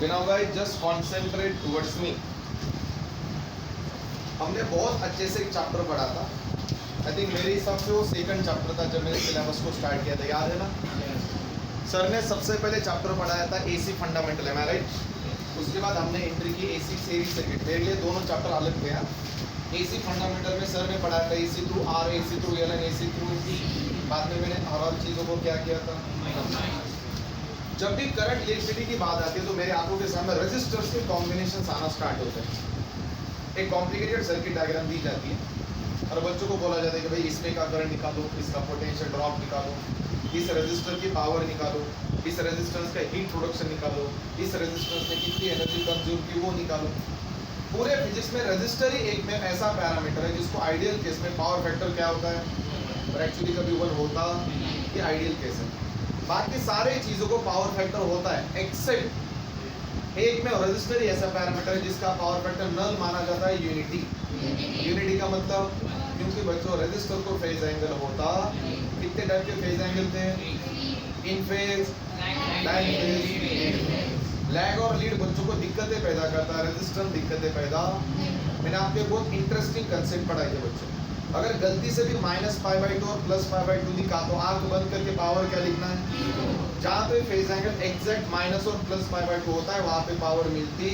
now guys just concentrate towards me. हमने बहुत अच्छे से एक चैप्टर पढ़ा था। आई थिंक मेरे हिसाब से वो सेकंड चैप्टर था जब मैंने सिलेबस को स्टार्ट किया था, याद है ना? सर ने सबसे पहले चैप्टर पढ़ाया था एसी फंडामेंटल, है राइट? उसके बाद हमने एंट्री की एसी सीरीज सर्किट। मेरे लिए दोनों चैप्टर अलग थे। एसी फंडामेंटल में सर ने पढ़ाया था AC through R, AC through L and AC through D. बाद में मैंने हर और चीज़ों को क्या किया था। जब भी करंट इलेक्ट्रिसिटी की बात आती है तो मेरे आंखों के सामने रेजिस्टर्स के कॉम्बिनेशन आना स्टार्ट होते हैं। एक कॉम्प्लिकेटेड सर्किट डायग्राम दी जाती है और बच्चों को बोला जाता है कि भाई इसमें का करंट निकालो, इसका पोटेंशियल ड्रॉप निकालो, इस रेजिस्टर की पावर निकालो, इस रेजिस्टेंस का हीट प्रोडक्शन निकालो, इस रेजिस्टेंस ने कितनी एनर्जी कंज्यूम की वो निकालो। पूरे फिजिक्स में रेजिस्टर ही एक में ऐसा पैरामीटर है जिसको आइडियल केस में पावर फैक्टर क्या होता है, और एक्चुअली कभी वन होता ये आइडियल केस है। बाकी सारे चीज़ों को पावर फैक्टर होता है एक्सेप्ट एक में रेजिस्टर ही ऐसा पैरामीटर है जिसका पावर फैक्टर नल माना जाता है यूनिटी। यूनिटी का मतलब, क्योंकि बच्चों रेजिस्टर को फेज एंगल होता, कितने टाइप के फेज एंगल थे? इन फेज, लाइन फेज। लैग और लीड बच्चों को दिक्कतें पैदा करता है, रेजिस्टेंस दिक्कतें पैदा। मैंने आपको बहुत इंटरेस्टिंग कंसेप्ट पढ़ाई है बच्चों। अगर गलती से भी -π/2 और +π/2 लिखा तो आंख बंद करके पावर क्या लिखना है? जहाँ पे फेज एंगल एग्जैक्ट माइनस और +π/2 होता है वहाँ पे पावर मिलती।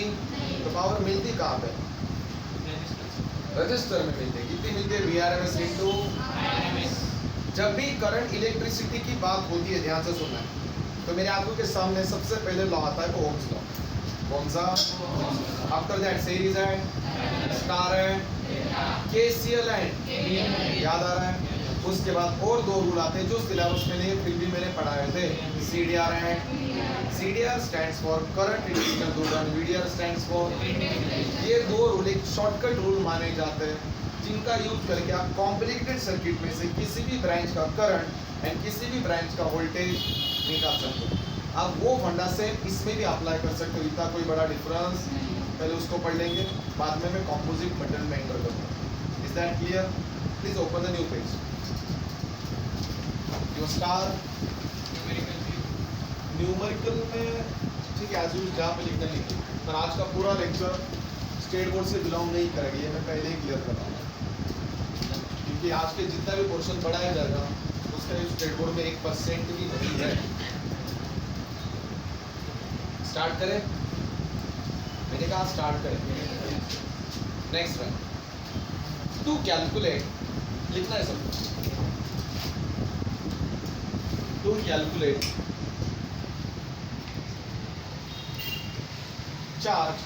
तो पावर मिलती कहाँ पे? रजिस्टर में मिलती है। कितनी मिलती है? VRMS into. जब भी करंट इलेक्ट्रिसिटी की बात होती है, ध्यान से सुनना है, तो मेरे आंखों के सामने सबसे पहले लॉ आता है ओम्स लॉ। कौन सा? After that series and star and KCL and, याद आ रहा है? उसके बाद और दो रूल आते हैं जो सिलेबस में नहीं फिर भी मैंने पढ़ाए थे। CDR and CDR stands for current division rule and VDR stands for. ये दो रूल एक शॉर्टकट रूल माने जाते हैं जिनका यूज करके आप कॉम्प्लिकेटेड सर्किट में से किसी भी ब्रांच का करंट एंड किसी भी ब्रांच का वोल्टेज निकाल सकते हो। आप वो फंडा से इसमें भी अप्लाई कर सकते हो, इतना कोई बड़ा डिफरेंस। पहले उसको पढ़ लेंगे, बाद में मैं कॉम्पोजिट मेथड में एंटर करूँगा। Is that clear? Please open the new page. Your star numerical में ठीक है, एज यूजुअल जहाँ पे लिखना लिखिए, पर आज का पूरा लेक्चर स्टेट बोर्ड से बिलोंग नहीं करेगी, ये मैं पहले ही क्लियर कर रहा हूँ। क्योंकि आज के जितना भी पोर्शन पढ़ाया जाएगा उसका स्टेट बोर्ड में 1% भी नहीं है। स्टार्ट करें? मैंने कहा स्टार्ट करें। नेक्स्ट वन, टू कैलकुलेट, लिखना है सब। To calculate charge,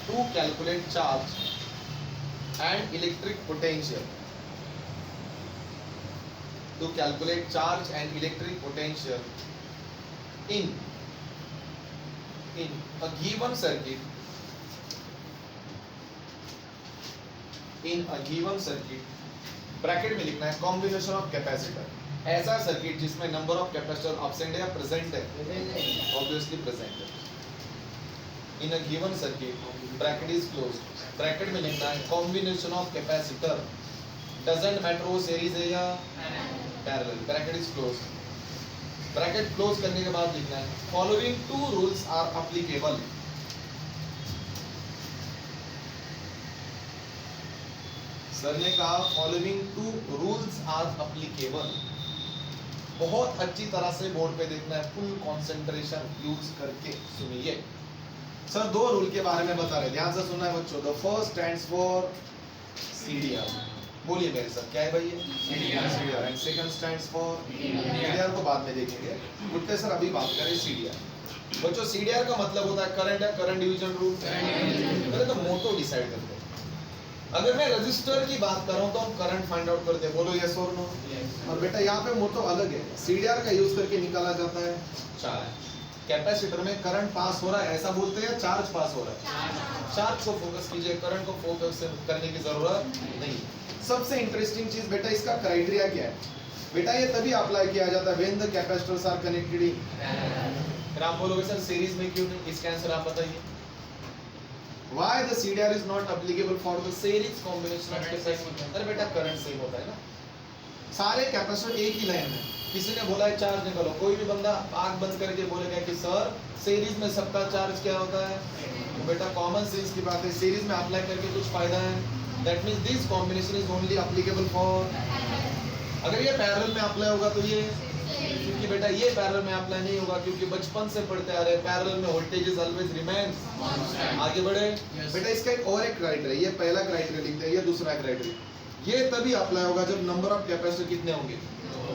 to calculate charge and electric potential, to calculate charge and electric potential in a given circuit, bracket में लिखना है कॉम्बिनेशन ऑफ कैपेसिटर। ऐसा सर्किट जिसमें नंबर ऑफ कैपेसिटर एब्सेंट है या प्रेजेंट है? ऑब्वियसली प्रेजेंट है। In a given circuit, bracket is closed, bracket में लिखना है combination of capacitor, doesn't matter वो सीरीज है या parallel, bracket is closed. Bracket close करने के बाद लिखना है following two rules are applicable. Sir ने कहा following two rules are applicable. बहुत अच्छी तरह से बोर्ड पे देखना है, फुल कंसंट्रेशन यूज करके सुनिए। सर दो रूल के बारे में बता रहे, ध्यान से सुनना है बच्चों। The first stands for CDR, बोलिए मेरे साथ, क्या है भाई ये? CDR। And second stands for VDR को बाद में देखेंगे, उठते सर अभी बात करें CDR। बच्चों CDR का मतलब होता है करंट है, करंट डिवीजन रूल। पहले तो मोटो डिसाइड करते हैं। अगर मैं रजिस्टर की बात कर रहा हूँ तो हम करंट फाइंड आउट करते हैं, बोलो यस और नो। और बेटा यहाँ पे मोटो अलग है, CDR का यूज करके निकाला जाता है चार्ज। कैपेसिटर में करंट पास हो रहा है ऐसा बोलते हैं, चार्ज पास हो रहा है। चार्ज को फोकस कीजिए, करंट को फोकस करने की जरूरत नहीं। सबसे इंटरेस्टिंग चीज बेटा इसका क्राइटेरिया क्या है? बेटा ये तभी अप्लाई किया जाता है when the capacitors are connected in. फिर आप बोलोगे सर सीरीज में क्यों नहीं? इसका आंसर आप बताइए। Why the CDR is not applicable for the series combination of capacitor? अरे बेटा करंट सेम होता है ना, सारे कैपेसिटर एक ही लाइन में, किसी ने बोला है चार्ज निकालो, कोई भी बंदा आंख बंद करके बोलेगा कि सर सीरीज में सबका चार्ज क्या होता है, तो बेटा कॉमन सेंस की बात है, सीरीज में अप्लाई करके कुछ फायदा है? That means this combination is only applicable for, अगर ये पैरेलल में अप्लाई होगा तो ये, क्योंकि बेटा ये पैरेलल में अप्लाई नहीं होगा, क्योंकि बचपन से पढ़ते आ रहे हैं पैरेलल में वोल्टेज इज ऑलवेज रिमेन्स। आगे बढ़े बेटा, इसका एक और एक क्राइटेरिया, ये पहला क्राइटेरिया लिखते हैं, ये दूसरा क्राइटेरिया, ये तभी अप्लाई होगा जब नंबर ऑफ कैपेसिटर कितने होंगे।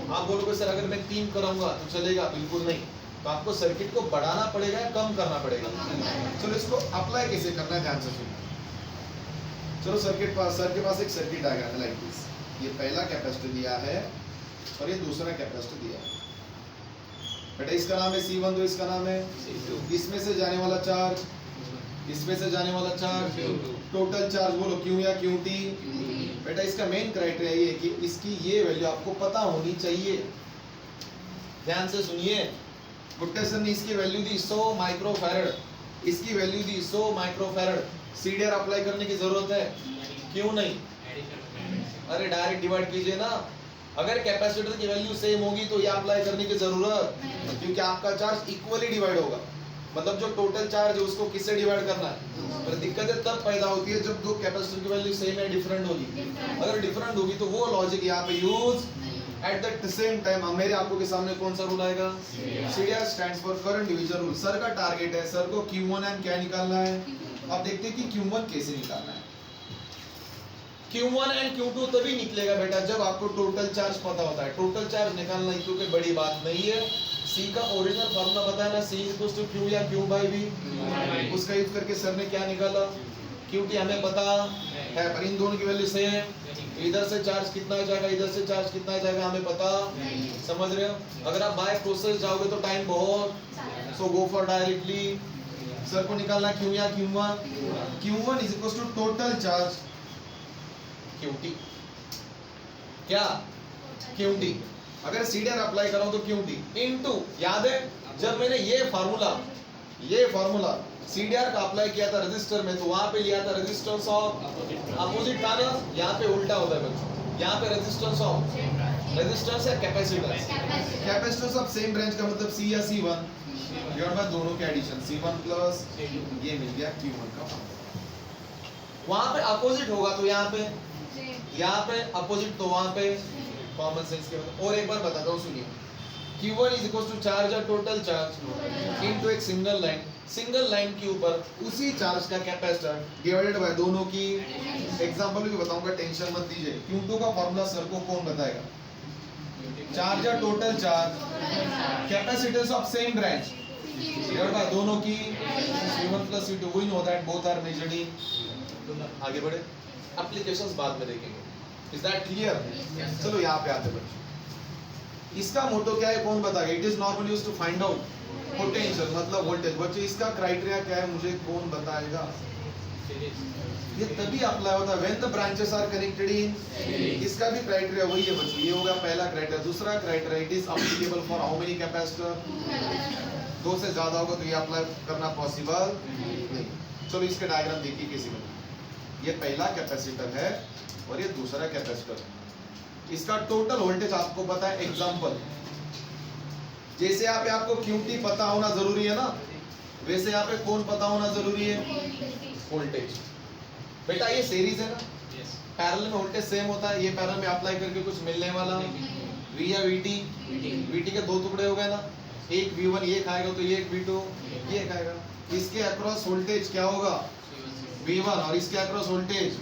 आप बोलोगे सर अगर मैं 3 कराऊंगा तो चलेगा? बिल्कुल नहीं, तो आपको सर्किट को बढ़ाना पड़ेगा या कम करना पड़ेगा। चलो इसको अप्लाई कैसे करना है ध्यान से सुनिए। चलो सर के पास एक सर्किट डायग्राम है लाइक दिस, ये पहला कैपेसिटर दिया है और ये दूसरा कैपेसिटर दिया है। बेटा इसका नाम है C1, तो इसका नाम है C2। इसमें से जाने वाला चार्ज, इसमें से जाने वाला चार्ज, टोटल चार्ज बोलो Q या QT। बेटा इसका मेन क्राइटेरिया ये है कि इसकी ये वैल्यू आपको पता होनी चाहिए। ध्यान से सुनिए, गुट्टे सर ने इसकी वैल्यू दी 100 माइक्रोफैरड, इसकी वैल्यू दी 100 माइक्रोफैरड, सीडीआर अप्लाई करने की जरूरत है? क्यों नहीं? अरे डायरेक्ट डिवाइड कीजिए ना। अगर कैपेसिटर की वैल्यू सेम होगी तो ये अप्लाई करने की जरूरत, क्योंकि आपका चार्ज इक्वली डिवाइड होगा, मतलब जो टोटल चार्ज है उसको किससे डिवाइड करना है। पर दिक्कतें तब पैदा होती है जब दो कैपेसिटर की वैल्यू सेम है डिफरेंट होगी। अगर डिफरेंट होगी तो वो लॉजिक यहाँ पे use at the same time. मेरे आपको के सामने कौन सा रूल आएगा? CDR stands for current division rule. Sir का टारगेट है, सर को Q1 एंड क्या निकालना है। अब देखते हैं कि Q1 कैसे निकालना है। Q1 एंड Q2 तभी निकलेगा बेटा जब आपको टोटल चार्ज पता होता है। टोटल चार्ज निकालना क्योंकि बड़ी बात नहीं है। C का ओरिजिनल फार्मूला बताया ना, C इक्वल्स टू Q या Q बाई V, उसका यूज करके सर ने क्या निकाला? QT हमें पता है, पर इन दोनों की वैल्यू सेम। इधर से चार्ज कितना जाएगा, इधर से चार्ज कितना जाएगा हमें पता, समझ रहे हो। अगर आप बाय प्रोसेस जाओगे तो टाइम बहुत, so go for directly. Sir को निकालना Q या Q1। Q1 is equals to total charge QT, क्या QT। अगर सीडीआर अप्लाई करो तो QT इनटू, याद है जब मैंने ये फार्मूला सीडीआर का अप्लाई किया था रजिस्टर में, तो वहां पे लिया था रेजिस्टेंस ऑफ अपोजिट था ना, यहाँ पे उल्टा होता है बच्चों, यहाँ पे रेजिस्टेंस ऑफ रेजिस्टेंस या capacitance. Capacitance of same branch का मतलब C या C1 डिवाइड बाय दोनों के एडिशन, C1 प्लस ये मिल गया Q1 का। वहां पे अपोजिट होगा तो यहाँ पे अपोजिट, तो वहां पे कॉमन सेंस के मतलब। और एक बार बताता हूँ सुनिए, Q1 is equal to charge और टोटल चार्ज इनटू एक सिंगल लाइन के ऊपर उसी चार्ज का कैपेसिटर डिवाइडेड बाय दोनों की। एग्जांपल भी बताऊंगा, टेंशन मत दीजिए। Q2 का फार्मूला सर को कौन बताएगा? चार्ज और total charge capacitance of same branch divided by दोनों की C1 plus C2। We know that both are measured in. आगे बढ़े, एप्लीकेशंस बाद में देखेंगे। Is that clear? चलो यहाँ पे आते बच्चों, इसका मोटो क्या है कौन बताएगा? It is normally used to find out potential, मतलब वोल्टेज। बच्चों इसका क्राइटेरिया क्या है मुझे कौन बताएगा? ये तभी अप्लाई होता है when the branches are connected in. इसका भी क्राइटेरिया वही है बच्चों, ये होगा पहला क्राइटेरिया। दूसरा criteria, it is applicable for how many capacitor. 2 से ज्यादा होगा तो ये अप्लाई करना पॉसिबल नहीं। चलो इसके डायग्राम देखिए कैसे बना। ये पहला कैपेसिटर है और ये दूसरा कैपेसिटर है। इसका टोटल वोल्टेज आपको पता है। एग्जांपल, जैसे यहाँ पे आपको QT पता होना जरूरी है ना, वैसे यहाँ पे कौन पता होना जरूरी है? वोल्टेज। बेटा ये सीरीज है ना, पैरेलल में वोल्टेज सेम होता है। ये पैरेलल में अप्लाई करके कुछ मिलने वाला V या VT, VT के 2 टुकड़े हो गए ना, एक V1 ये खाएगा तो ये एक V2 ये खाएगा। इसके अक्रॉस वोल्टेज क्या होगा? V1, और इसके अक्रॉस वोल्टेज।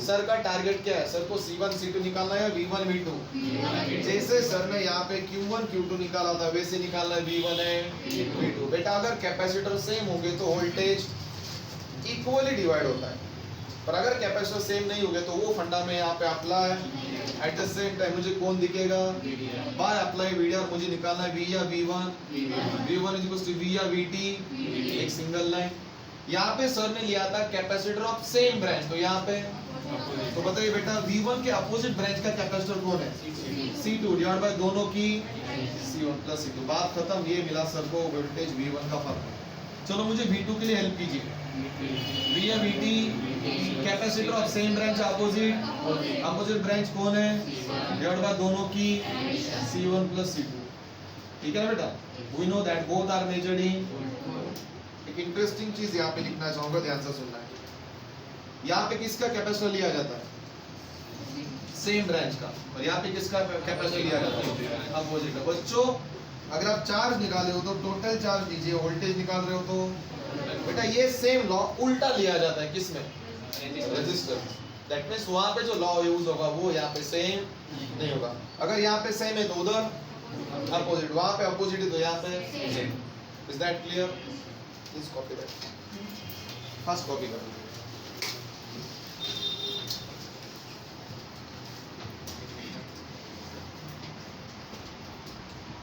सर का टारगेट क्या है? सर को C1 C2 निकालना है, V1 V2। जैसे सर ने यहाँ पे Q1 Q2 निकाला था वैसे निकालना है V1 है V2। बेटा अगर कैपेसिटर सेम होंगे तो वोल्टेज इक्वली डिवाइड होता है, पर अगर कैपेसिटर सेम नहीं होंगे तो वो फंडा में यहाँ पे apply at the same time मुझे कौन दिखेगा? बाय अप्लाई VDR मुझे निकालना है V या V1। V1 is equal to V या VT, एक सिंगल लाइन। यहाँ पे सर ने लिया था कैपेसिटर ऑफ सेम ब्रांच, तो यहाँ पे तो बताइए बेटा V1 के अपोजिट ब्रांच का कैपेसिटर कौन है? C2 डिवाइड बाय दोनों की C1 प्लस C2। बात खत्म। ये मिला सर को वोल्टेज V1 का फर्क। चलो मुझे V2 के लिए हेल्प कीजिए। V है VT, capacitor of same branch opposite branch कौन है, डिवाइड बाय दोनों की C1 प्लस C2। ठीक है ना बेटा, we know that both are measured in. एक इंटरेस्टिंग चीज यहाँ पे लिखना चाहूंगा, ध्यान से सुनना है। यहाँ पे किसका कैपेसिटर लिया जाता है, सेम ब्रांच का, और यहाँ पे किसका कैपेसिटर लिया जाता है, अपोजिट का। बच्चों अगर आप चार्ज निकाले हो तो टोटल चार्ज लीजिए, वोल्टेज निकाल रहे हो तो बेटा ये सेम लॉ उल्टा लिया जाता है, किसमें, रेजिस्टर। दैट मींस वहां पे जो लॉ यूज होगा वो यहाँ पे सेम नहीं होगा। अगर यहाँ पे सेम है तो उधर अपोजिट, वहां पे अपोजिट है तो यहाँ पे same. Is that clear? Please copy that, first copy करो।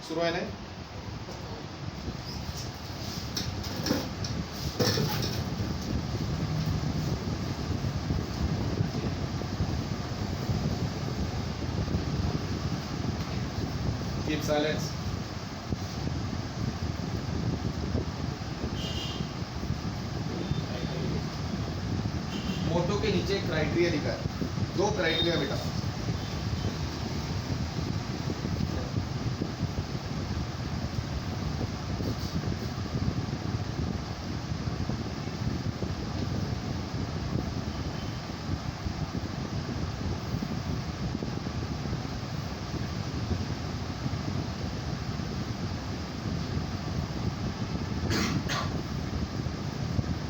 शुरू है ना? Keep silence. मोटो के नीचे क्राइटेरिया लिखा है, 2 क्राइटेरिया बेटा।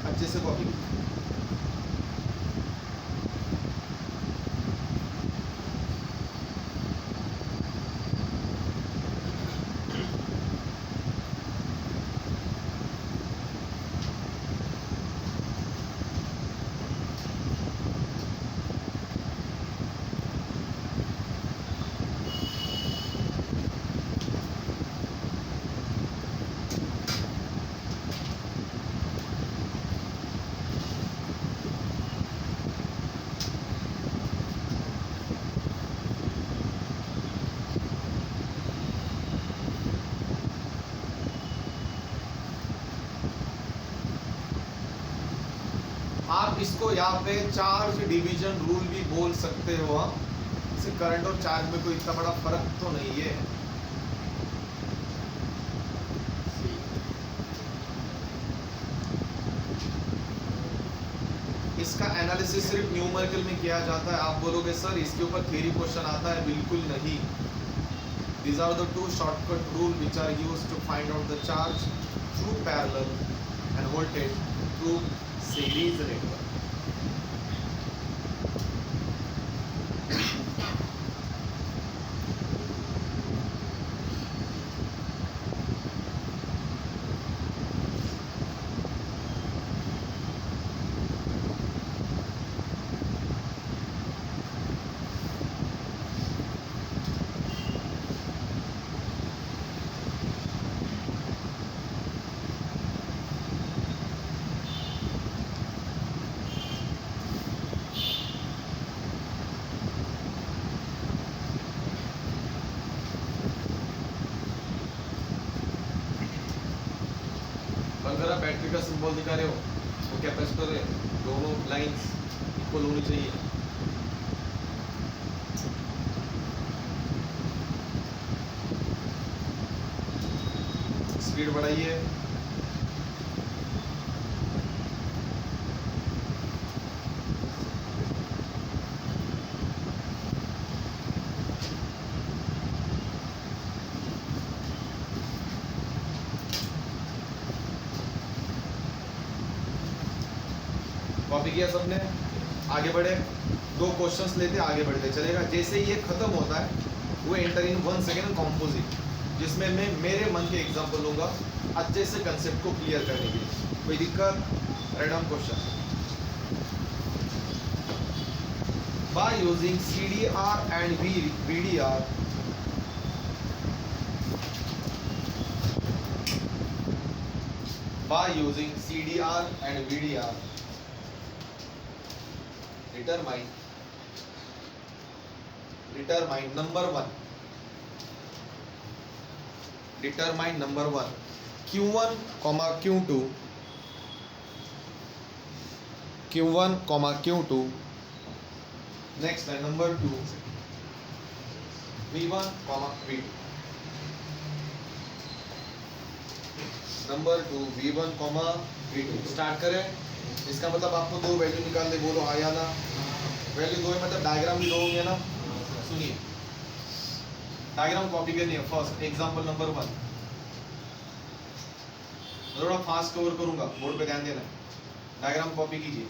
अच्छे से कॉपी। आप इसको यहाँ पे चार्ज डिवीजन रूल भी बोल सकते हो। इसे करंट और चार्ज में कोई इतना बड़ा फर्क तो नहीं है। इसका एनालिसिस सिर्फ न्यूमेरिकल में किया जाता है। आप बोलोगे सर इसके ऊपर थ्योरी क्वेश्चन आता है, बिल्कुल नहीं। These are the 2 shortcut rule which are used to find out the charge through parallel and voltage through series network. Battery का सिंबल दिखा रहे हो, वो कैपेसिटर है, दोनों लाइंस इक्वल होनी चाहिए। स्पीड बढ़ाइए। कॉपी किया सबने? आगे बढ़े, 2 क्वेश्चंस लेते आगे बढ़ते चलेगा। जैसे ये खत्म होता है वो एंटर इन 1 सेकेंड कंपोजिट, जिसमें मैं मेरे मन के एग्जांपल लूंगा अच्छे से कंसेप्ट को क्लियर करने के लिए। कोई दिक्कत? Random question. By using CDR and VDR by using CDR and VDR determine number one Q1, Q2 Q1 comma Q2. Next line number 2, V1 comma V2. Number 2 V1 comma V2 start करें। इसका मतलब आपको दो value निकालने, बोलो हाँ या ना। वैल्यू दो है मतलब डायग्राम भी दो होंगे ना। सुनिए, डायग्राम कॉपी करनी है। फर्स्ट एग्जांपल नंबर 1, थोड़ा फास्ट कवर करूंगा, बोर्ड पे ध्यान देना। डायग्राम कॉपी कीजिए।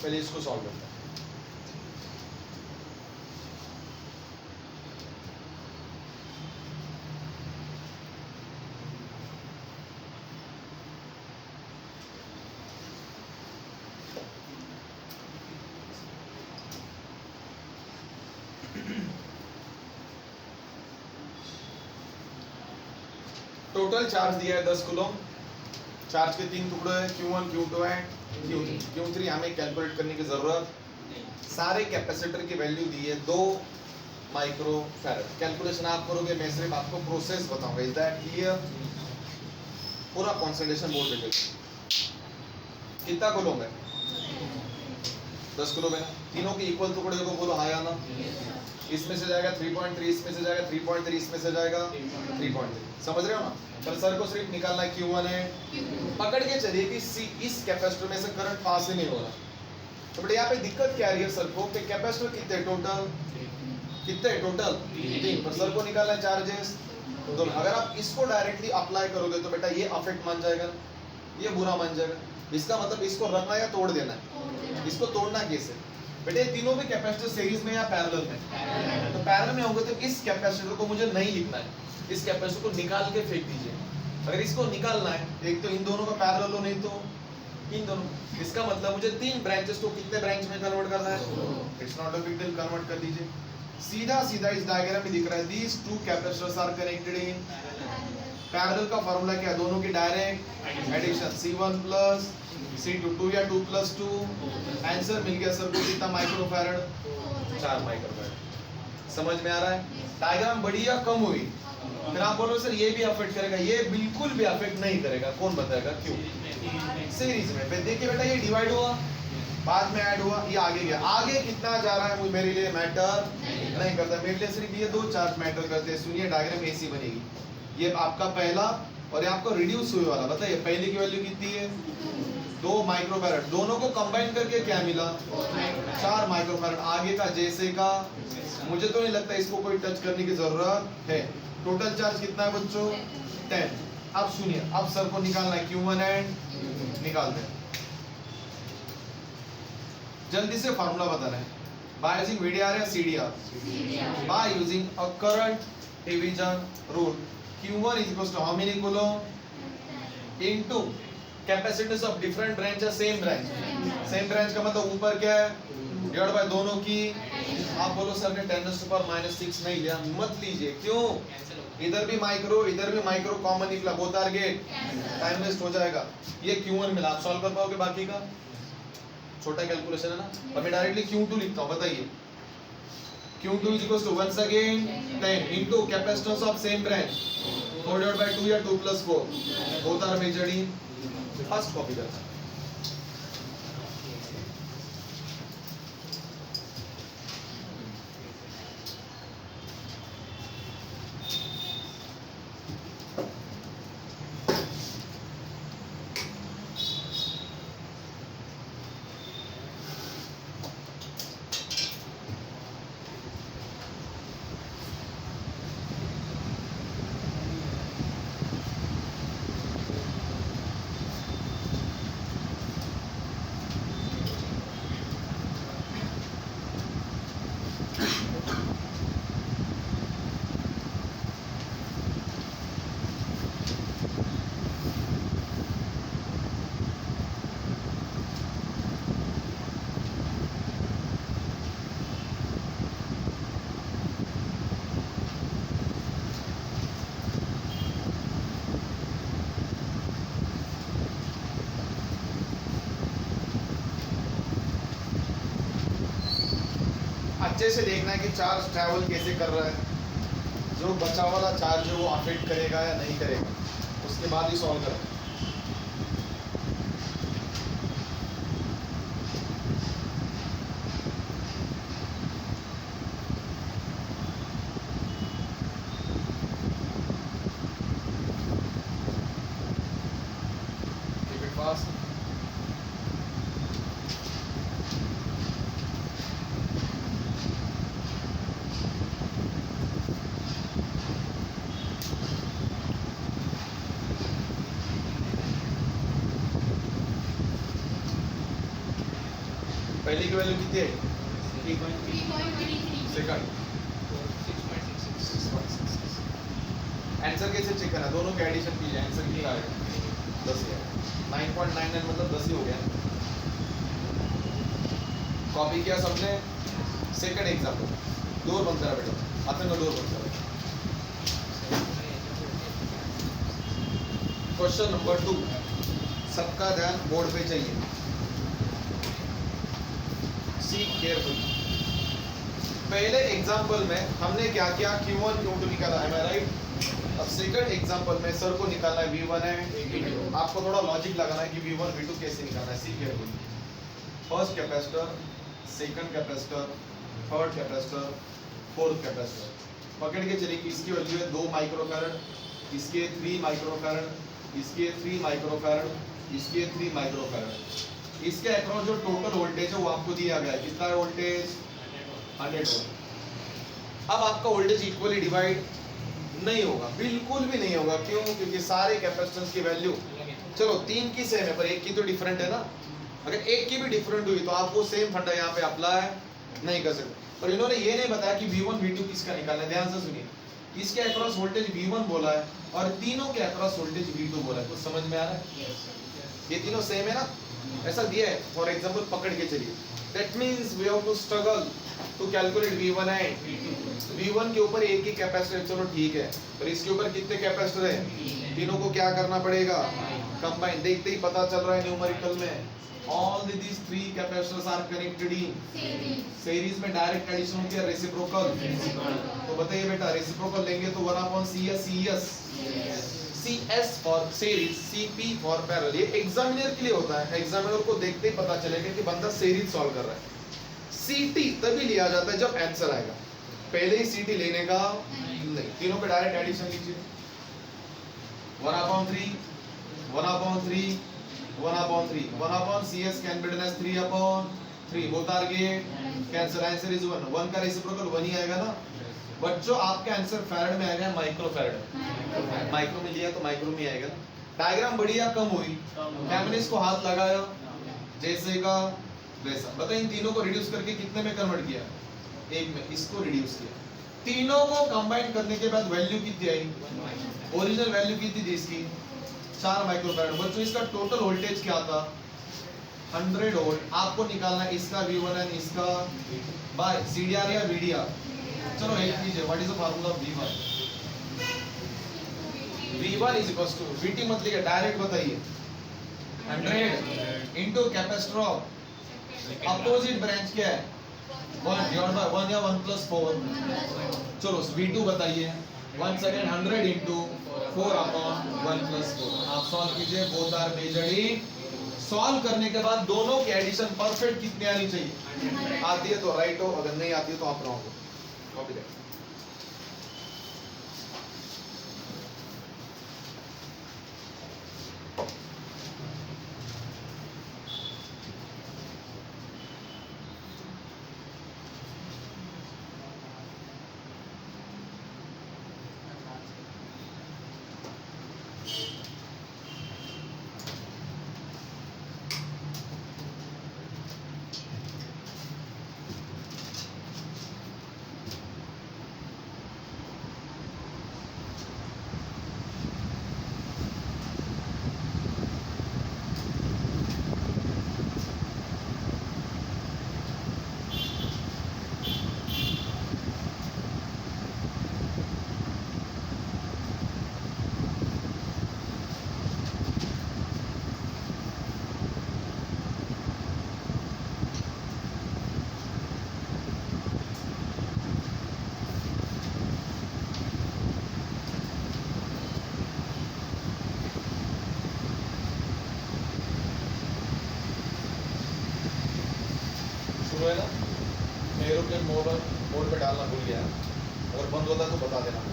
पहले इसको सॉल्व करते हैं। टोटल चार्ज दिया है 10 कूलम। चार्ज के 3 टुकड़े हैं, Q1 Q2 है Q3। Q3 हमें कैलकुलेट करने की जरूरत। सारे कैपेसिटर की वैल्यू दी है 2 माइक्रो फैराड। कैलकुलेशन आप करोगे, मैं सिर्फ आपको प्रोसेस बताऊंगा। Is that clear? पूरा कंसंट्रेशन बोर्ड पे। कितना कूलम है? 10 कूलम है ना। तीनों के इक्वल टुकड़े को बोलो हाँ या ना। इसमें से जाएगा 3.3, इसमें से जाएगा 3.3, इसमें से जाएगा 3.3। समझ रहे हो ना? पर सर को सिर्फ निकालना है Q1 है। पकड़ के चलिए कि इस कैपेसिटर में से करंट पास ही नहीं हो रहा। तो बेटा यहाँ पे दिक्कत क्या आ रही है सर को कि कैपेसिटर कितने टोटल, कितने टोटल 3, पर सर को निकालना है चार्जेस दोनों। अगर आप इसको डायरेक्टली अप्लाई करोगे तो बेटा ये अफेक्ट मान जाएगा, ये बुरा मान जाएगा। इसका मतलब इसको रखना या तोड़ देना है। इसको तोड़ना कैसे? बेटे तीनों भी कैपेसिटर सीरीज में या पैरेलल में? तो पैरेलल में होंगे तो इस कैपेसिटर को मुझे नहीं लिखना है, इस कैपेसिटर को निकाल के फेंक दीजिए। अगर इसको निकालना है, एक तो इन दोनों का पैरेलल हो, नहीं तो इन दोनों। इसका मतलब मुझे 3 ब्रांचेस को कितने ब्रांच में कन्वर्ट करना है? It's not a big deal, convert कर दीजिए। सीधा सीधा इस डायग्राम में दिख रहा है these 2 capacitors are connected in parallel. का फार्मूला क्या है? दोनों की direct addition, C1 plus C2, 2 या 2 प्लस 2। आंसर मिल गया सर को कितना माइक्रो फैराड? 4 micro farad. समझ में आ रहा है? डायग्राम बड़ी या कम हुई? फिर आप बोलो सर ये भी अफेक्ट करेगा, ये बिल्कुल भी अफेक्ट नहीं करेगा। कौन बताएगा क्यों? सीरीज में। फिर देखिए बेटा ये डिवाइड हुआ, बाद में ऐड हुआ, ये आगे गया। आगे कितना जा रहा है मेरे लिए मैटर नहीं करता। मेरे लिए सिर्फ ये 2 चार्ज मैटर करते हैं। सुनिए डायग्राम ऐसी बनेगी। ये आपका पहला और ये आपको रिड्यूस हुए वाला। बताइए पहले की वैल्यू कितनी है? 2 माइक्रो फैराड। दोनों को कंबाइन करके क्या मिला? 4 माइक्रो फैराड। आगे का जैसे का मुझे तो नहीं लगता इसको कोई टच करने की जरूरत है। टोटल चार्ज कितना है बच्चों? 10। अब सुनिए, अब सर को निकालना है Q1 एंड निकालते हैं। जल्दी से फार्मूला बताना है। बाय यूजिंग VDR या CDR? By using a current division rule. Q1 is equals to how many coulomb into capacitance of different branch या same branch? Same branch का मतलब ऊपर क्या है? डिवाइड बाय दोनों की। आप बोलो सर ने 10⁻⁶ नहीं लिया, मत लीजिए। क्यों? इधर भी माइक्रो कॉमन निकला, both are get, time waste हो जाएगा। ये Q1 मिला, आप सॉल्व कर पाओगे? बाकी का छोटा कैलकुलेशन है ना। अब मैं डायरेक्टली Q2 लिखता हूँ। बताइए Q2 is equals to once again 10 into capacitance of same branch 4 divided by 2 या 2 plus 4, both are measured in first copy करना है। अच्छे से देखना है कि चार्ज ट्रैवल कैसे कर रहा है, जो बचा वाला चार्ज है वो अफेक्ट करेगा या नहीं करेगा, उसके बाद ही सॉल्व करें। Keep it fast. पहले की वैल्यू कितनी है? सेकंड 6.66। आंसर कैसे चेक करना? दोनों के एडिशन कीजिए, आंसर कितना आएगा? 10 है। 9.99 मतलब 10 ही हो गया। कॉपी किया सबने? सेकंड एग्जाम्पल डोर बंद करा बेटा, हाथ में डोर बंद करा। क्वेश्चन नंबर 2, सबका ध्यान बोर्ड पे चाहिए। See carefully. पहले एग्जाम्पल में हमने क्या किया? Q1 Q2 निकाला, am I right? अब सेकंड एग्जाम्पल में सर को निकालना है V1 है V2। आपको थोड़ा लॉजिक लगाना है कि V1 V2 कैसे निकालना है। See carefully. First capacitor, second capacitor, third capacitor, fourth capacitor पकड़ के चलिए कि इसकी वैल्यू है 2 माइक्रोफैरड, इसके 3 माइक्रोफैरड, इसके 3 माइक्रोफैरड, इसके 3 माइक्रोफैरड। इसके अक्रॉस जो टोटल वोल्टेज है वो आपको दिया गया है। कितना है वोल्टेज? 100 वोल्ट। अब आपका वोल्टेज इक्वली डिवाइड नहीं होगा, बिल्कुल भी नहीं होगा। क्यों? क्योंकि सारे कैपेसिटेंस की वैल्यू, चलो 3 की सेम है पर एक की तो डिफरेंट है ना। अगर एक की भी डिफरेंट हुई तो आपको सेम फंडा यहाँ पे अप्लाई नहीं कर सकते। पर इन्होंने ये नहीं बताया कि V1 V2 किसका निकालना है। ध्यान से सुनिए, इसके अक्रॉस वोल्टेज V1 बोला है और तीनों के अक्रॉस वोल्टेज V2 बोला है। कुछ समझ में आ रहा है? ये तीनों सेम है ना, ऐसा दिया है। फॉर एग्जांपल पकड़ के चलिए, that means we have to struggle to calculate V1 and V1 के ऊपर एक ही कैपेसिटर, चलो ठीक है, पर इसके ऊपर कितने कैपेसिटर है? तीनों को क्या करना पड़ेगा? कंबाइन। देखते ही पता चल रहा है न्यूमेरिकल में, all these 3 capacitors are connected in series में। डायरेक्ट एडिशन होती है रेसिप्रोकल। तो बताइए बेटा, रेसिप्रोकल लेंगे तो 1/CS CS for series, CP for parallel. ये एग्जामिनर के लिए होता है, एग्जामिनर को देखते ही पता चलेगा कि बंदा सीरीज सॉल्व कर रहा है। CT तभी लिया जाता है जब आंसर आएगा, पहले ही CT लेने का नहीं। तीनों पे डायरेक्ट एडिशन लीजिए। 1/3 1/3 1/3 1/CS can be written as 3/3। Both are cancel, answer is 1। 1 का रेसिप्रोकल 1 ही आएगा ना। बट जो आपका आंसर फैरड में आएगा माइक्रो फैरड, माइक्रो में लिया तो माइक्रो में आएगा। डायग्राम बढ़िया कम हुई, मैंने इसको हाथ लगाया जैसे का वैसा। बताइए इन तीनों को रिड्यूस करके कितने में कन्वर्ट किया? एक में। इसको रिड्यूस किया, तीनों को कंबाइन करने के बाद वैल्यू कितनी आई? ओरिजिनल वैल्यू कितनी थी इसकी? 4 माइक्रोफैरड। बच्चों इसका टोटल वोल्टेज क्या था? 100 वोल्ट। आपको निकालना है इसका V1 एंड इसका बाय CDR या VDR। चलो हेल्प कीजिए, what is the formula of V1? V1 is equals to VT मत लिखिए, डायरेक्ट बताइए 100 into capacitor of opposite branch क्या है? 1 डिवाइड बाय 1 या 1 + 4। चलो V2 बताइए। 1 सेकंड 100 इनटू 4/1 + 4। आप सॉल्व कीजिए, both are measured in. Solve करने के बाद दोनों की एडिशन परफेक्ट कितनी आनी चाहिए? आती है तो राइट हो, अगर नहीं आती है तो आप रॉन्ग हो। कॉपी करें। सुनो है ना, मैं एरोप्लेन मोड पे डालना भूल गया, अगर बंद होता तो बता देना।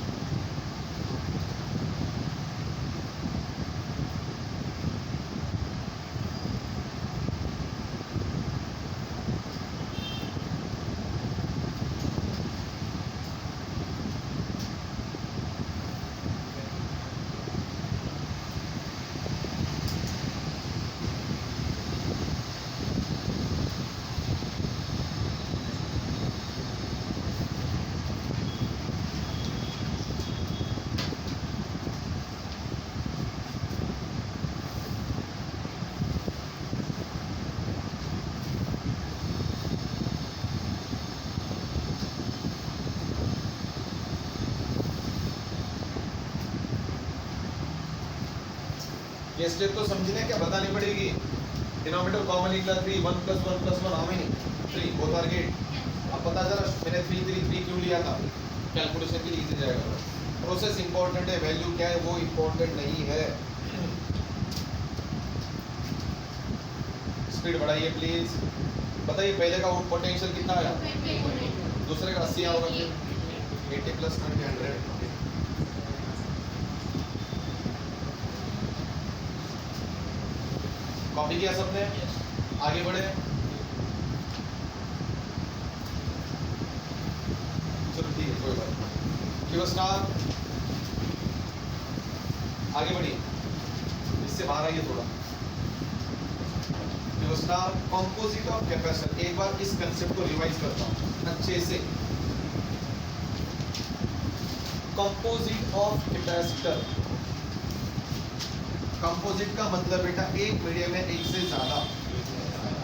ये स्टेप तो समझने क्या बतानी पड़ेगी। डिनोमिनेटर कॉमन निकला 3, 1 + 1 + 1 how many 3, both are get. अब पता चला मैंने 3 3 3 क्यों लिया था, कैलकुलेशन के लिए इजी जाएगा। प्रोसेस इंपॉर्टेंट है, वैल्यू क्या है वो इंपॉर्टेंट नहीं है। स्पीड बढ़ाइए प्लीज। बताइए पहले का पोटेंशियल कितना आया, दूसरे का 80 होगा, फिर 80 + 20 100। कॉपी किया सबने, आगे बढ़े। चलो ठीक है कोई बात नहीं। क्यों स्टार आगे बढ़िए, इससे बाहर आइए थोड़ा। क्यों स्टार कंपोजिट ऑफ कैपेसिटर। एक बार इस कंसेप्ट को रिवाइज करता हूं अच्छे से। कंपोजिट ऑफ कैपेसिटर, कंपोजिट का मतलब बेटा एक मीडियम में एक से ज्यादा।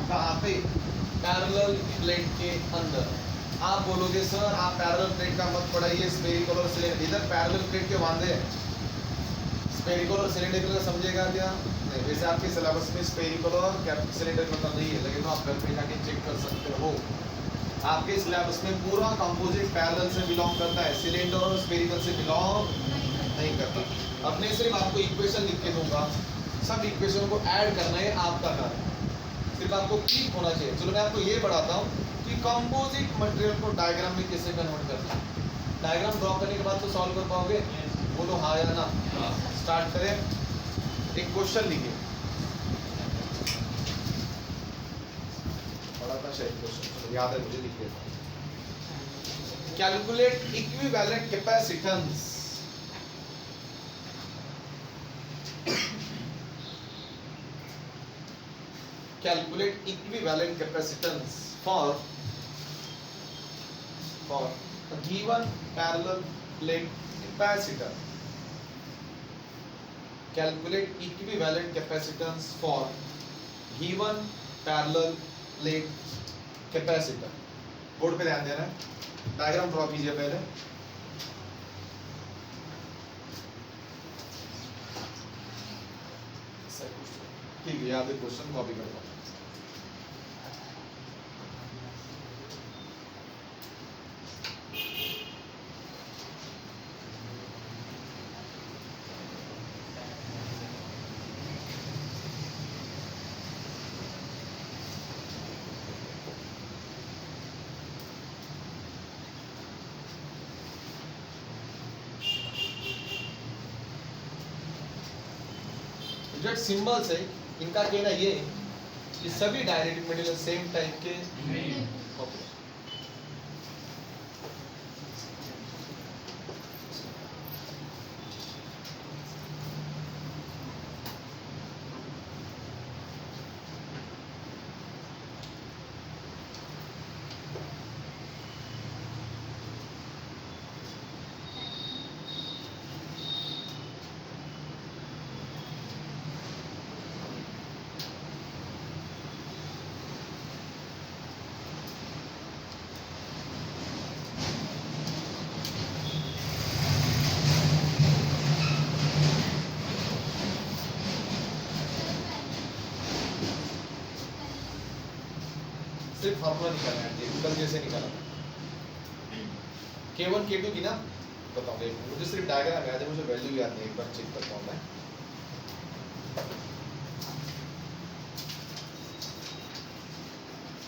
कहाँ पे, पैरेलल प्लेट के अंदर। आप बोलोगे सर आप पैरेलल प्लेट का मत पढ़ाइए, स्फेरिकल और सिलेंडर। इधर पैरेलल प्लेट के वादे हैं, स्फेरिकल और सिलेंडर समझेगा क्या नहीं। वैसे आपके सिलेबस में स्फेरिकल और सिलेंडर मतलब नहीं है, लेकिन आप घर पे जाके चेक कर सकते हो। आपके सिलेबस में पूरा कंपोजिट पैरेलल से बिलोंग करता है, सिलेंडर और स्फेरिकल से बिलोंग नहीं करता। अब मैं सिर्फ आपको इक्वेशन लिख के दूंगा, सब इक्वेशन को ऐड करना है आपका कार्य, सिर्फ आपको क्लिक होना चाहिए। चलो मैं आपको ये बढ़ाता हूँ कि कंपोजिट मटेरियल को डायग्राम में कैसे कन्वर्ट करना है। डायग्राम ड्रॉ करने के बाद तो सॉल्व कर पाओगे, बोलो हाँ या ना। स्टार्ट करें। एक क्वेश्चन लिखिए, बड़ा था शायद क्वेश्चन, याद है मुझे, लिखिए। Calculate equivalent capacitance calculate equivalent capacitance for a given parallel plate capacitor. Calculate equivalent capacitance for given parallel plate capacitor. Board पे ध्यान देना है, डायग्राम ड्रॉ कीजिए पहले। ठीक है, याद है, क्वेश्चन कॉपी करता हूँ। जो सिंबल्स है इनका कहना ये कि सभी डायरेक्ट मटेरियल सेम टाइप के होते हैं। सिर्फ फॉर्मूला निकालना है, गूगल जैसे निकाला K1 K2 की ना बताऊंगा। मुझे सिर्फ डायग्राम याद है, मुझे वैल्यू याद नहीं, एक बार चेक करता हूँ मैं।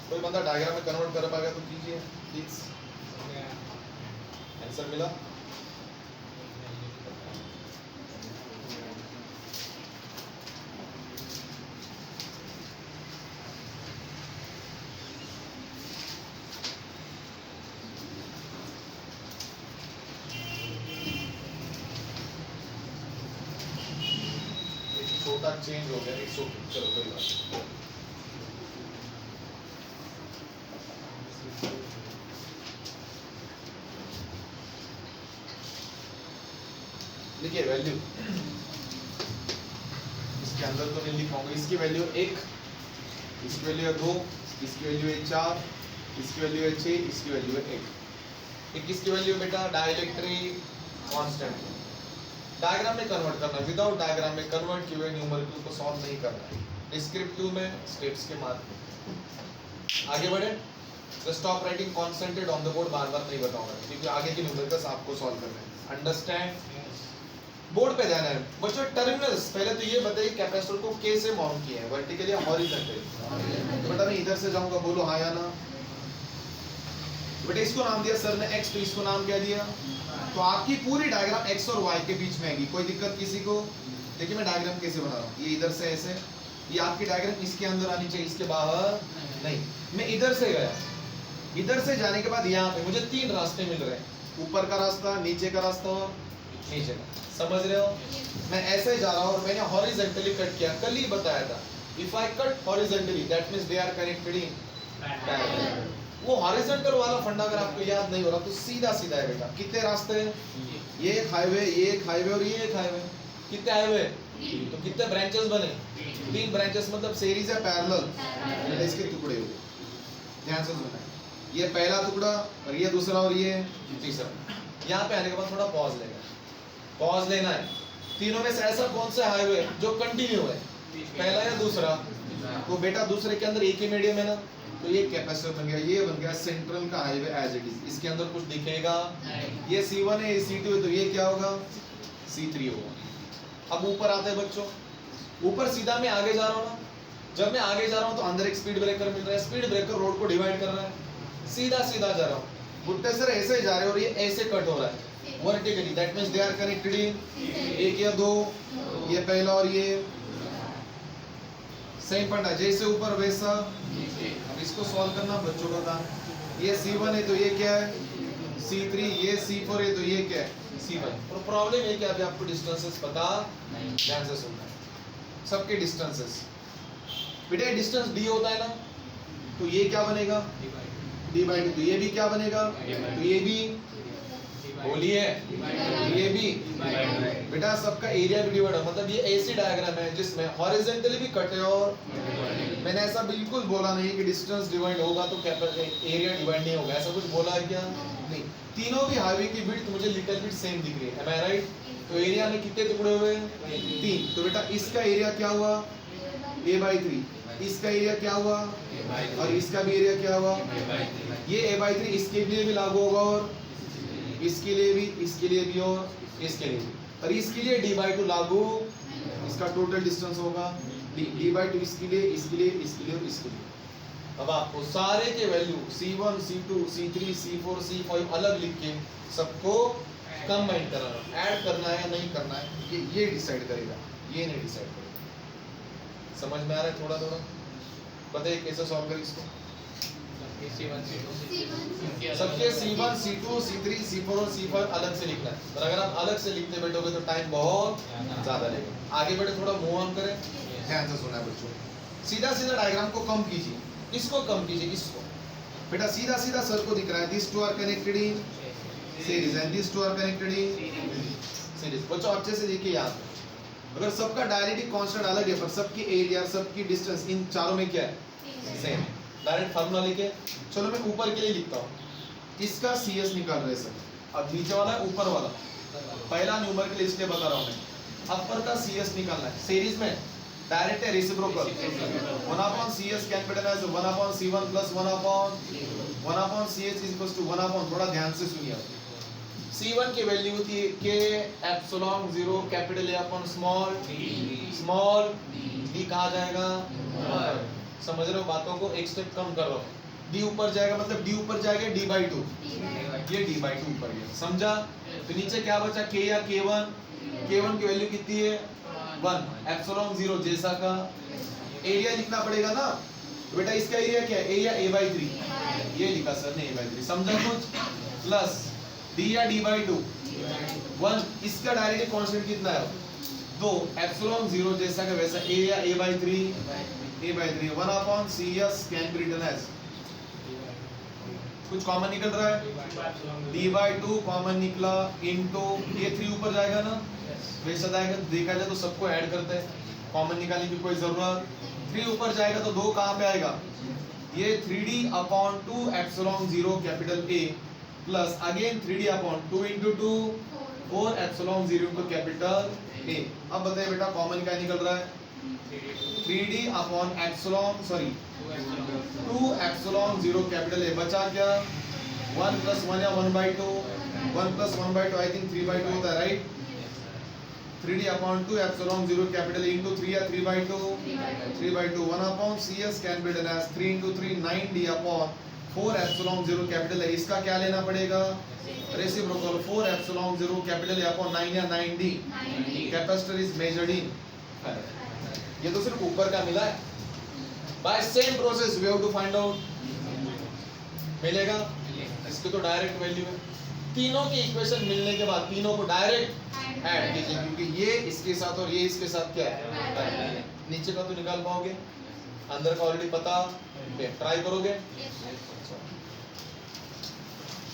कोई बंदा डायग्राम में कन्वर्ट कर पाएगा तो कीजिए प्लीज। आंसर मिला? छोटा चेंज हो गया, इट्स ओके, चलो कोई बात नहीं। देखिए वैल्यू इसके अंदर तो नहीं लिखाऊंगा, इसकी वैल्यू 1, इसकी वैल्यू है 2, इसकी वैल्यू है 4, इसकी वैल्यू है 6, इसकी वैल्यू है 1। किसकी वैल्यू बेटा? Dielectric constant. डायग्राम में कन्वर्ट करना है, विदाउट डायग्राम में कन्वर्ट किए हुए न्यूमेरिकल को सॉल्व नहीं करना है। डिस्क्रिप्टिव में स्टेट्स के मार्क में आगे बढ़े। Just stop writing, concentrate on the board, बार बार नहीं बताऊंगा क्योंकि आगे के न्यूमेरिकल्स आपको सॉल्व करना है। अंडरस्टैंड? बोर्ड पे ध्यान है बच्चों। टर्मिनल्स पहले तो ये बताइए कैपेसिटर को कैसे माउंट किया है, वर्टिकली या हॉरिजॉन्टली? तो बेटा मैं इधर से जाऊंगा, बोलो हाँ या ना। बेटा इसको नाम दिया सर ने x, तो इसको नाम क्या दिया? तो आपकी पूरी डायग्राम x और y के बीच में आएगी। कोई दिक्कत किसी को? देखिए मैं डायग्राम कैसे बना रहा हूँ, ये इधर से ऐसे, ये आपकी डायग्राम इसके अंदर आनी चाहिए, इसके बाहर नहीं। मैं इधर से गया, इधर से जाने के बाद यहाँ पे मुझे 3 रास्ते मिल रहे हैं, ऊपर का रास्ता, नीचे का रास्ता और नीचे का। समझ रहे हो? मैं ऐसे जा रहा हूँ और मैंने हॉरिजॉन्टली कट किया। कल ही बताया था, if I cut horizontally that means they are connected in parallel. वो हॉरिजॉन्टल वाला फंडा अगर आपको याद नहीं हो रहा तो सीधा सीधा है बेटा। कितने रास्ते हैं? ये एक हाईवे, ये एक हाईवे और ये एक हाईवे। कितने हाईवे? तो कितने ब्रांचेस बने? 3 ब्रांचेस, मतलब सीरीज है पैरेलल। इसके टुकड़े हुए, ध्यान से सुनना। ये पहला टुकड़ा और ये दूसरा और ये तीसरा। यहाँ पे आने के बाद थोड़ा पॉज लेगा, पॉज लेना है। तीनों में से ऐसा कौन सा हाईवे जो कंटिन्यू है, पहला या दूसरा? तो बेटा दूसरे के अंदर एक ही मीडियम है ना, तो ये कैपेसिटर बन गया, ये बन गया सेंट्रल का हाईवे एज इट इज। इसके अंदर कुछ दिखेगा? ये C1 है, ये C2 है, तो ये क्या होगा? C3 होगा। अब ऊपर आते हैं बच्चों, ऊपर सीधा मैं आगे जा रहा हूँ ना, जब मैं आगे जा रहा हूँ तो अंदर एक स्पीड ब्रेकर मिल रहा है, स्पीड ब्रेकर रोड को डिवाइड कर रहा है। सीधा सीधा जा रहा हूँ, बुट्टे सर ऐसे जा रहे हैं और ये ऐसे कट हो रहा है vertically, that means they are connected in 1 या 2, ये पहला और ये सेम पढ़ना, जैसे ऊपर वैसा। अब इसको सॉल्व करना बच्चों का काम। ये C1 है तो ये क्या है? C3, ये C4 है तो ये क्या है? C1। और प्रॉब्लम ये क्या, अभी आपको डिस्टेंसेस पता नहीं, ध्यान से सुनना है सबके डिस्टेंसेस। बेटा डिस्टेंस d होता है ना, तो ये क्या बनेगा? d/2। तो ये भी क्या बनेगा? तो ये भी, बोलिए, ये भी बेटा सबका एरिया भी डिवाइड है। मतलब ये ऐसी डायग्राम है जिसमें हॉरिजॉन्टली भी कट है और मैंने ऐसा बिल्कुल बोला नहीं कि डिस्टेंस डिवाइड होगा तो एरिया डिवाइड नहीं होगा, ऐसा कुछ बोला है क्या? नहीं। तीनों भी हाईवे की विड्थ मुझे लिटिल बिट सेम दिख रही है, एम आई राइट? तो एरिया में कितने टुकड़े हुए? 3। तो बेटा इसका एरिया क्या हुआ? A/3। इसका एरिया क्या हुआ? और इसका भी एरिया क्या हुआ? ये A/3 इसके लिए भी लागू होगा और इसके लिए भी, इसके लिए भी और इसके लिए भी, और इसके लिए d/2 लागू। इसका टोटल डिस्टेंस होगा d/2 इसके लिए, इसके लिए, इसके लिए और इसके लिए। अब आपको सारे के value C1, C2, C3, C4, C5 अलग लिख के सबको कंबाइन करना, ऐड करना है या नहीं करना है, ये डिसाइड करेगा, ये नहीं डिसाइड करेगा। समझ में आ रहा है थोड़ा थोड़ा? बताइए कैसे सॉल्व करें इसको? सबके C1, C2, C3, C4 और C5 अलग से लिखना है। और अगर आप अलग से लिखते बैठोगे तो टाइम बहुत ज्यादा लगेगा। आगे बढ़े, थोड़ा मूव ऑन करें, ध्यान से सुना है बच्चों। सीधा सीधा डायग्राम को कम कीजिए, इसको कम कीजिए, इसको। बेटा सीधा सीधा सर को दिख रहा है, this two are connected in series and this two are connected in series. बच्चों अच्छे से देखिए याद, अगर सबका डायरेक्टिक कांस्टेंट अलग है पर सबकी एरिया, सबकी डिस्टेंस इन चारों में क्या है? सेम है। डायरेक्ट फार्मूला लिखे, चलो मैं ऊपर के लिए लिखता हूँ। इसका CS निकाल रहे सर, अब नीचे वाला है ऊपर वाला, पहला न्यूमेरिकल इसलिए बता रहा हूँ मैं। अपर का CS निकालना है, सीरीज में डायरेक्ट है, reciprocal 1/CS can be done as 1/C1 plus 1/CS is equals to 1/, थोड़ा ध्यान से सुनिए। C1 की वैल्यू थी K epsilon 0 capital A upon small d कहा जाएगा? समझ रहे हो बातों को? एक स्टेप कम कर रहा हूँ। डी ऊपर जाएगा, मतलब डी ऊपर जाएगा डी बाई टू, ये डी बाई टू ऊपर गया, समझा। तो नीचे क्या बचा, के या K1, K1 की वैल्यू कितनी है 1, एप्सिलॉन 0 जैसा का एरिया लिखना पड़ेगा ना। तो बेटा इसका एरिया क्या है, एरिया a बाई 3, ये लिखा सर ने a बाई 3, समझा कुछ। प्लस d या d बाई 2 1, इसका डायरेक्ट कांस्टेंट कितना है 2, एप्सिलॉन 0 जैसा का वैसा area a by 3 1 upon CS can be written as, कुछ कॉमन निकल रहा है d बाई 2 कॉमन निकला इनटू ये 3 ऊपर जाएगा ना, वैसा जाएगा। देखा जाए तो सबको ऐड करते हैं, कॉमन निकालने की कोई जरूरत, 3 ऊपर जाएगा तो 2 कहां पे आएगा, ये 3d upon 2 epsilon 0 capital A plus again 3d upon 2 into 2 4 epsilon 0 into capital A। अब बताइए बेटा कॉमन क्या निकल रहा है, 3d upon epsilon 2 epsilon 0 capital A, बचा क्या 1 प्लस 1 या 1 by 2, 1 plus 1 by 2 I think 3 by 2 होता है right. 3d upon 2 epsilon 0 capital A into 3 या 3 by 2 1 upon CS can be done as 3 into 3 9d upon 4 epsilon 0 capital A। इसका क्या लेना पड़ेगा, reciprocal 4 epsilon 0 capital A upon 9 या 9d, capacitor is measured in, ये तो सिर्फ ऊपर का मिला है। By same process we have to find out, मिलेगा इसके तो डायरेक्ट वैल्यू है। तीनों की इक्वेशन मिलने के बाद तीनों को डायरेक्ट ऐड कीजिए, क्योंकि ये इसके साथ और ये इसके साथ क्या है, नीचे का तो निकाल पाओगे, अंदर का ऑलरेडी पता है, ट्राई करोगे।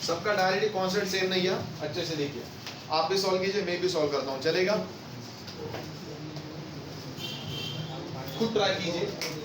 सबका डायरेक्ट कांस्टेंट सेम नहीं है, अच्छे से देखिए, आप भी सॉल्व कीजिए मैं भी सॉल्व करता हूं, चलेगा, खुद ट्राई कीजिए।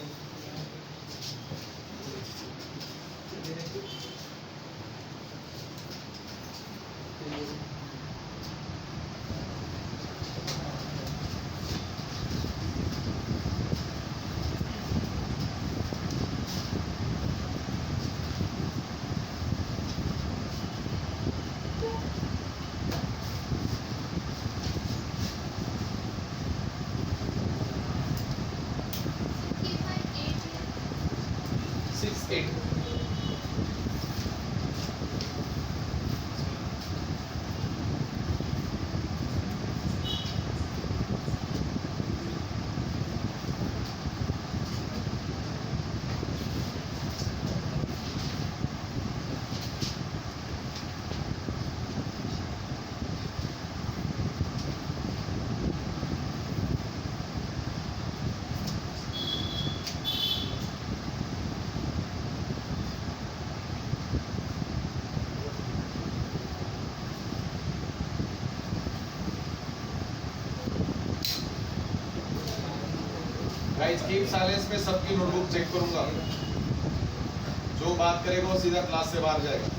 गाइस कीप साइलेंस में सबकी नोटबुक चेक करूंगा, जो बात करेगा वो सीधा क्लास से बाहर जाएगा।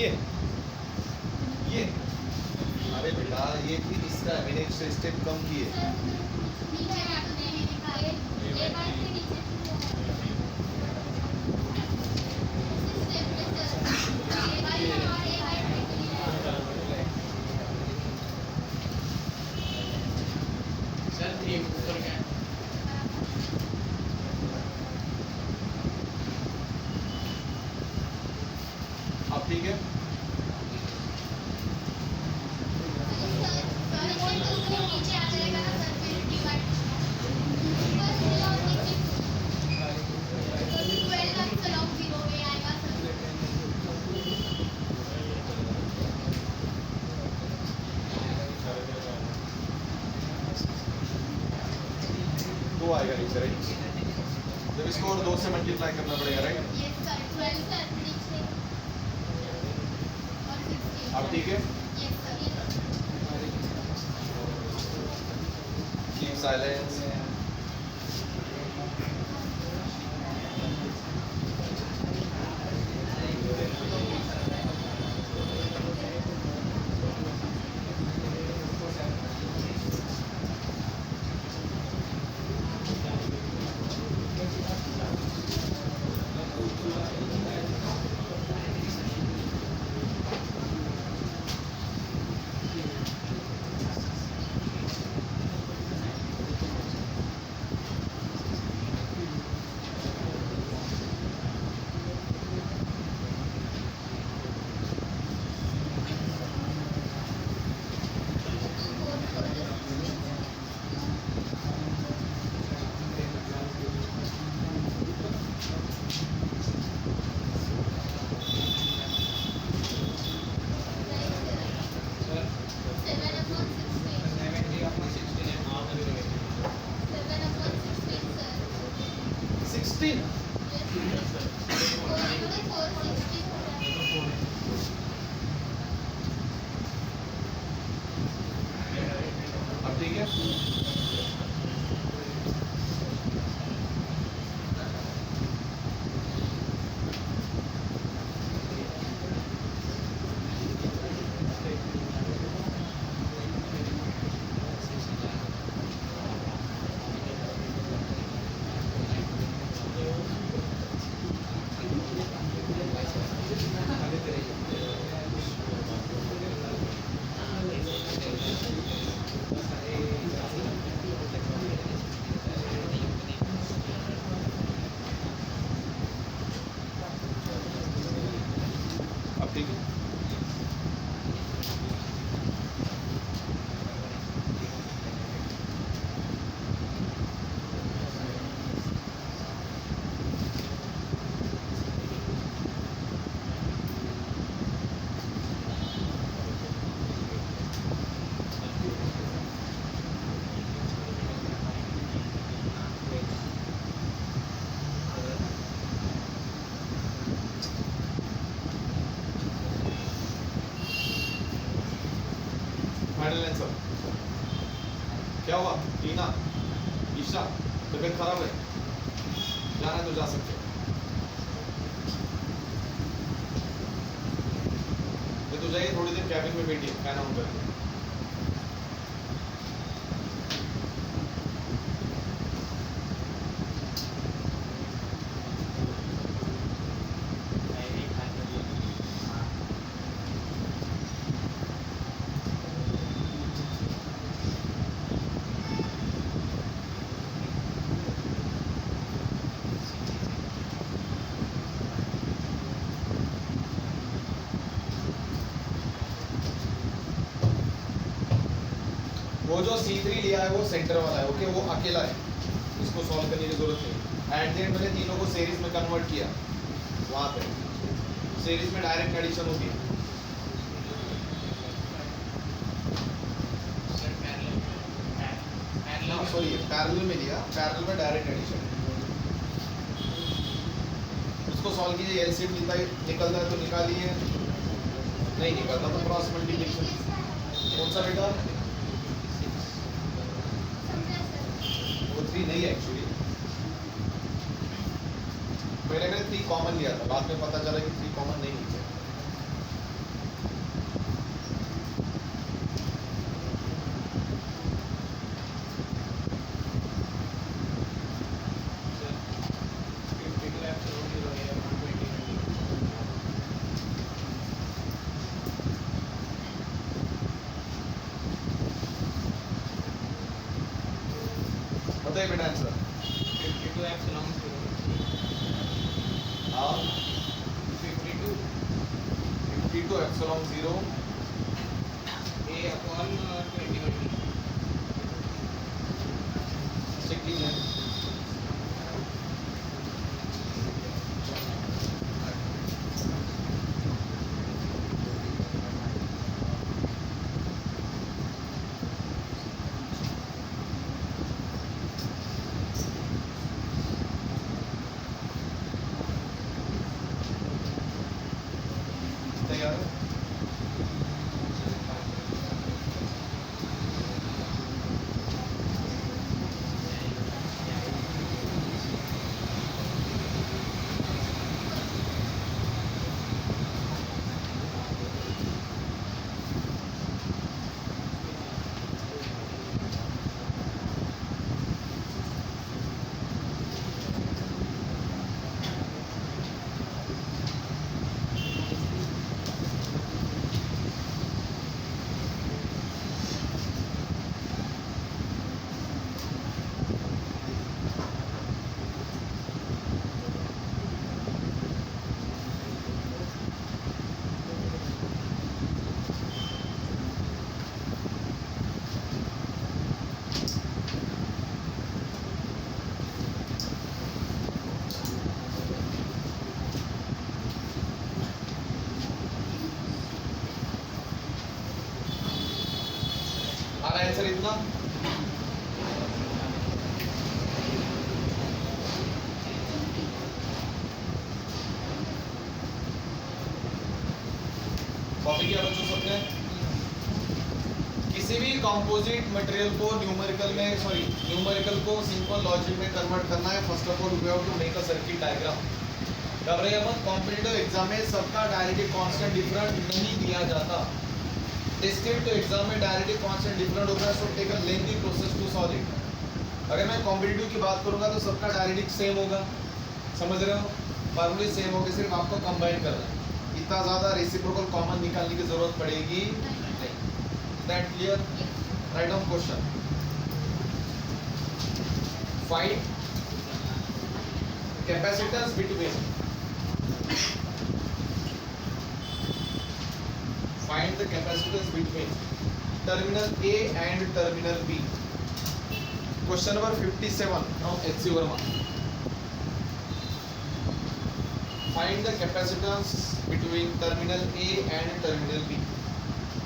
ये अरे बेटा ये भी इसका मैंने एक स्टेप कम किए अब ठीक है दो आएगा नीचे राइट जब इसको और 2 से मल्टीप्लाई करना पड़ेगा राइट अब ठीक है कीप साइलेंस अब ठीक है अब ठीक है फाइनल आंसर क्या हुआ टीना ईशा तबीयत खराब है जाना है तो जा सकते हो तो जाइए थोड़ी देर कैबिन में बैठिए फैन ऑन करके वो जो C3 लिया है वो सेंटर वाला है ओके वो अकेला है इसको सॉल्व करने की जरूरत नहीं एट द एंड मैंने तीनों को सीरीज में कन्वर्ट किया वहां पे सीरीज में डायरेक्ट एडिशन होती है सॉरी पैरेलल में लिया पैरेलल में डायरेक्ट एडिशन उसको सॉल्व कीजिए एलसीएम निकलता है तो निकालिए नहीं निकलता तो क्रॉस मल्टीप्लिकेशन कौन सा बेटा वो 3 नहीं है एक्चुअली पहले मैंने 3 कॉमन लिया था बाद में पता चला कि 3 कॉमन नहीं है 52 epsilon 0 हाँ 52 52 एप्सिलॉन 0 a upon 21 d ठीक है। तैयार है? आ रहा है आंसर इतना? कॉपी किया बच्चों सबने? किसी भी कंपोजिट मटेरियल को न्यूमेरिकल में न्यूमेरिकल को सिंपल लॉजिक में कन्वर्ट करना है। First of all we have to make a circuit diagram. कर रहे हैं अपन कॉम्पिटिटिव एग्जाम में सबका डायरेक्टली कांस्टेंट डिफरेंट नहीं दिया जाता। डिस्क्रिप्टिव एग्जाम में डायरेक्टली कांस्टेंट डिफरेंट होता है, so take a lengthy process to solve it. अगर मैं कॉम्पिटिटिव की बात करूंगा तो सबका डायरेक्टली सेम होगा, समझ रहे हो? फॉर्मूले सेम होंगे, सिर्फ आपको कंबाइन करना है। इतना ज़्यादा रेसिप्रोकल कॉमन निकालने की जरूरत पड़ेगी नहीं। That clear? Write down question. Find capacitance between find the capacitance between terminal A and terminal B. Question number 57 from HC Verma. Find the capacitance between terminal A and terminal B.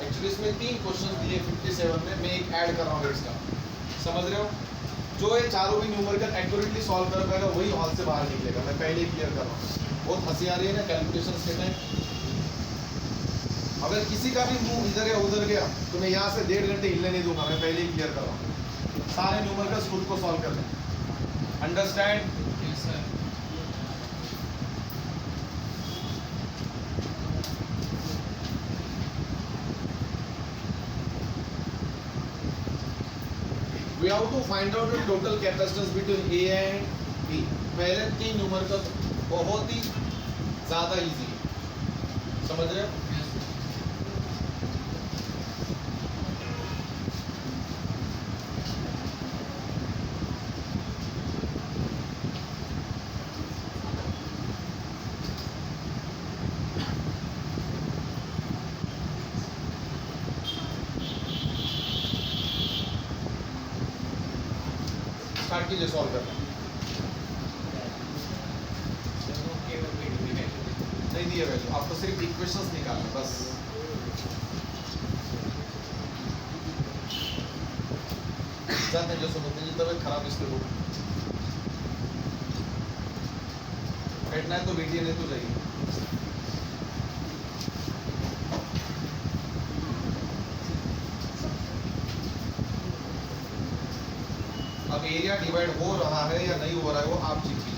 Actually इसमें 3 question दिए 57 में, मैं एक add कर रहा हूँ इसका, समझ रहे हो? जो ये चारों भी न्यूमेरिकल एक्यूरेटली सॉल्व कर पाएगा वही हॉल से बाहर निकलेगा। मैं पहले ही क्लियर कर रहा हूँ। बहुत हंसी आ रही है ना कैलकुलेशन के में। अगर किसी का भी मुंह इधर या उधर गया तो मैं यहाँ से 1.5 घंटे हिलने नहीं दूंगा। मैं पहले ही क्लियर कर रहा हूँ। सारे न्यूमेरिकल खुद को सॉल्व कर लें। Understand? yes sir We have to find out the total capacitance between A and B. पहले 3 न्यूमेरिकल बहुत ही ज़्यादा इजी है, समझ रहे हो? yes sir स्टार्ट कीजिए सॉल्व करना। okay नहीं दिए वैल्यू, आपको सिर्फ इक्वेशंस निकालना बस। जाते हैं जो सुनते हैं तबीयत खराब इसलिए वो बैठना है तो बैठिए, नहीं तो जाइए। अब एरिया डिवाइड हो रहा है या नहीं हो रहा है वो आप चेक कीजिए।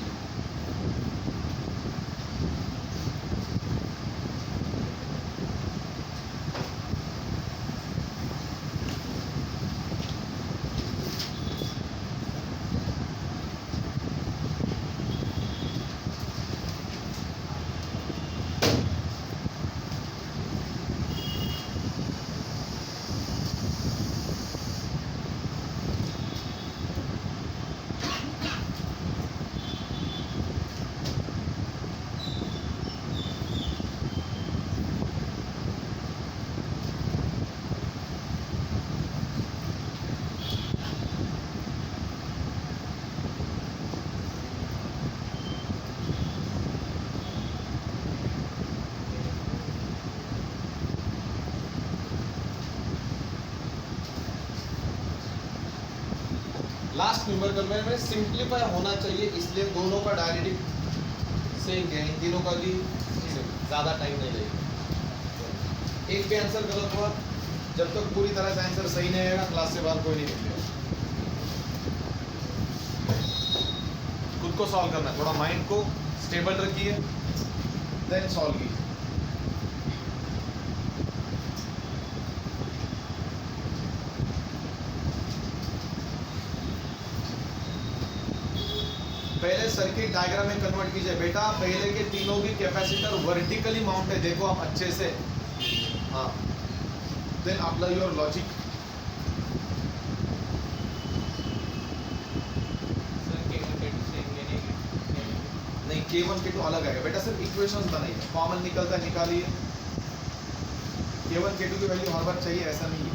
लास्ट न्यूमेरिकल में सिंप्लीफाई होना चाहिए, इसलिए दोनों का डायरेक्टिव सेम है, इन तीनों का भी ज़्यादा टाइम नहीं लगेगा। एक भी आंसर गलत हुआ, जब तक पूरी तरह से आंसर सही नहीं आएगा क्लास से बाहर कोई नहीं निकलेगा। खुद को सॉल्व करना है, थोड़ा माइंड को स्टेबल रखिए, देन सॉल्व कीजिए। पहले सर्किट डायग्राम में कन्वर्ट कीजिए बेटा। पहले के तीनों भी कैपेसिटर वर्टिकली माउंट है, देखो आप अच्छे से। हाँ, then apply your logic. Sir K1 K2 same लेने के नहीं, K1 K2 अलग आएगा बेटा, सिर्फ इक्वेशंस बनाइए, कॉमन निकलता है निकालिए। K1 K2 की वैल्यू हर बार चाहिए ऐसा नहीं है।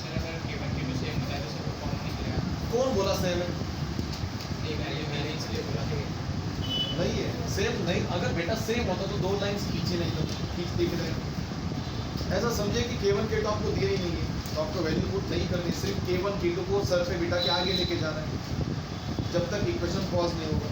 सर अगर K1 K2 सेम होता है तो सब कॉमन निकलेगा। कौन बोला सेम है? ये वैल्यू मैंने इसलिए बोला कि नहीं है, सेम नहीं। अगर बेटा सेम होता तो दो लाइंस खींचे नहीं, तो खींच दिख रहे। ऐसा समझे कि K1 K2 आपको दिया ही नहीं है, तो आपको वैल्यू पुट नहीं करनी, सिर्फ K1 K2 को सर पे बिठा के आगे लेके जाना है, जब तक इक्वेशन पॉज नहीं होगा।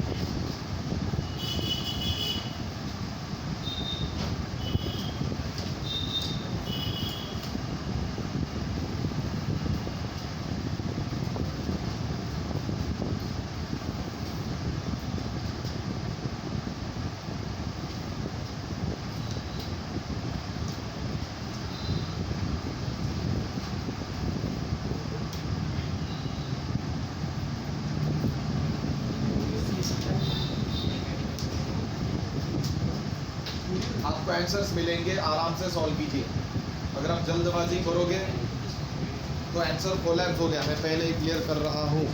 आपको आंसर्स मिलेंगे, आराम से सॉल्व कीजिए। अगर आप जल्दबाजी करोगे तो आंसर कोलैप्स हो गया, मैं पहले ही क्लियर कर रहा हूँ।